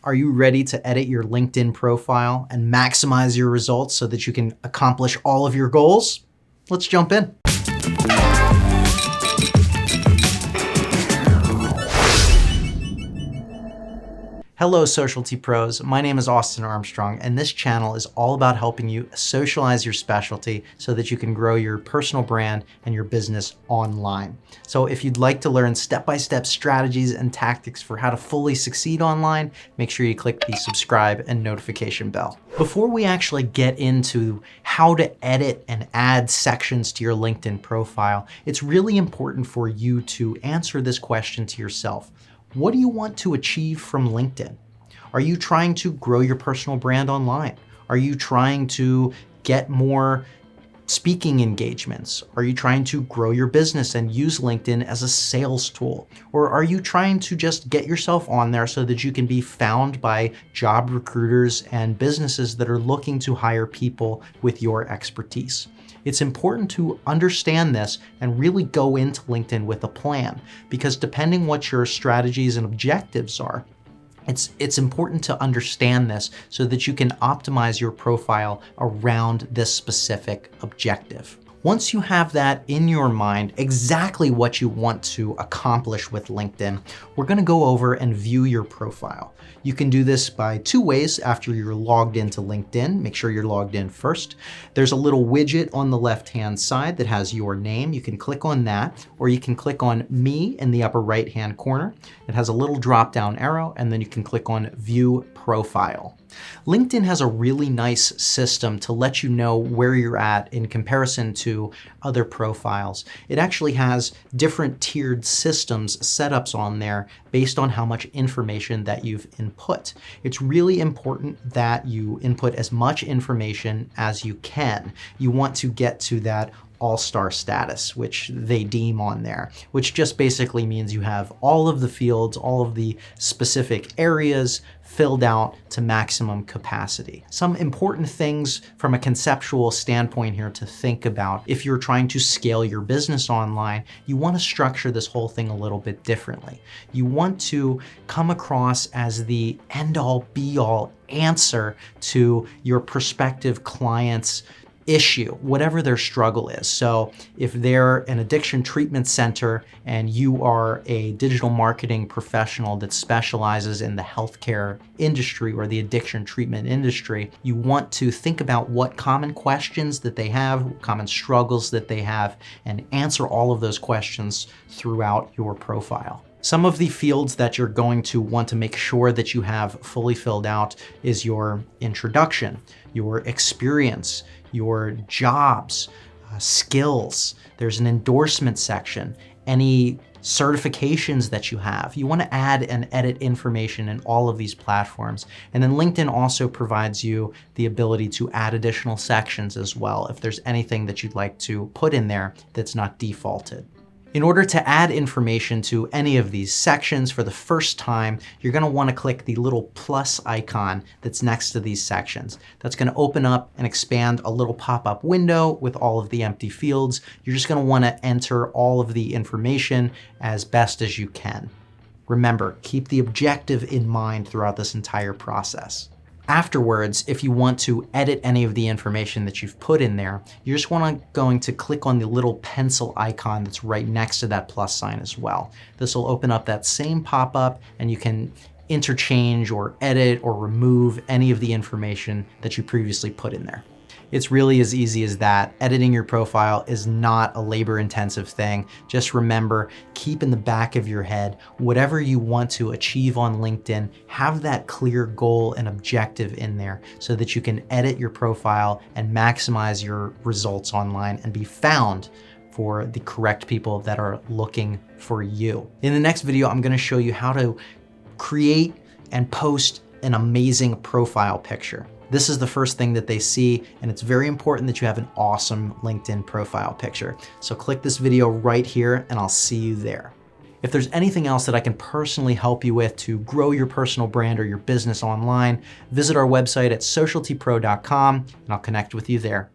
Are you ready to edit your LinkedIn profile and maximize your results so that you can accomplish all of your goals? Let's jump in. Hello, Socialty Pros. My name is Austin Armstrong, and this channel is all about helping you socialize your specialty so that you can grow your personal brand and your business online. So if you'd like to learn step-by-step strategies and tactics for how to fully succeed online, make sure you click the subscribe and notification bell. Before we actually get into how to edit and add sections to your LinkedIn profile, it's really important for you to answer this question to yourself. What do you want to achieve from LinkedIn? Are you trying to grow your personal brand online? Are you trying to get more speaking engagements? Are you trying to grow your business and use LinkedIn as a sales tool? Or are you trying to just get yourself on there so that you can be found by job recruiters and businesses that are looking to hire people with your expertise? It's important to understand this and really go into LinkedIn with a plan, because depending what your strategies and objectives are, it's important to understand this so that you can optimize your profile around this specific objective. Once you have that in your mind, exactly what you want to accomplish with LinkedIn, we're going to go over and view your profile. You can do this by two ways after you're logged into LinkedIn. Make sure you're logged in first. There's a little widget on the left-hand side that has your name. You can click on that, or you can click on Me in the upper right-hand corner. It has a little drop-down arrow, and then you can click on View Profile. LinkedIn has a really nice system to let you know where you're at in comparison to other profiles. It actually has different tiered systems, setups on there based on how much information that you've input. It's really important that you input as much information as you can. You want to get to that all-star status, which they deem on there, which just basically means you have all of the fields, all of the specific areas filled out to maximum capacity. Some important things from a conceptual standpoint here to think about. If you're trying to scale your business online, you want to structure this whole thing a little bit differently. You want to come across as the end-all be-all answer to your prospective clients' issue, whatever their struggle is. So if they're an addiction treatment center and you are a digital marketing professional that specializes in the healthcare industry or the addiction treatment industry, you want to think about what common questions that they have, common struggles that they have, and answer all of those questions throughout your profile. Some of the fields that you're going to want to make sure that you have fully filled out is your introduction, your experience, your jobs, skills. There's an endorsement section, any certifications that you have. You want to add and edit information in all of these platforms. And then LinkedIn also provides you the ability to add additional sections as well if there's anything that you'd like to put in there that's not defaulted. In order to add information to any of these sections for the first time, you're going to want to click the little plus icon that's next to these sections. That's going to open up and expand a little pop-up window with all of the empty fields. You're just going to want to enter all of the information as best as you can. Remember, keep the objective in mind throughout this entire process. Afterwards, if you want to edit any of the information that you've put in there, you're just going to click on the little pencil icon that's right next to that plus sign as well. This will open up that same pop-up and you can interchange or edit or remove any of the information that you previously put in there. It's really as easy as that. Editing your profile is not a labor-intensive thing. Just remember, keep in the back of your head, whatever you want to achieve on LinkedIn, have that clear goal and objective in there so that you can edit your profile and maximize your results online and be found for the correct people that are looking for you. In the next video, I'm going to show you how to create and post an amazing profile picture. This is the first thing that they see, and it's very important that you have an awesome LinkedIn profile picture. So click this video right here and I'll see you there. If there's anything else that I can personally help you with to grow your personal brand or your business online, visit our website at SocialtyPro.com and I'll connect with you there.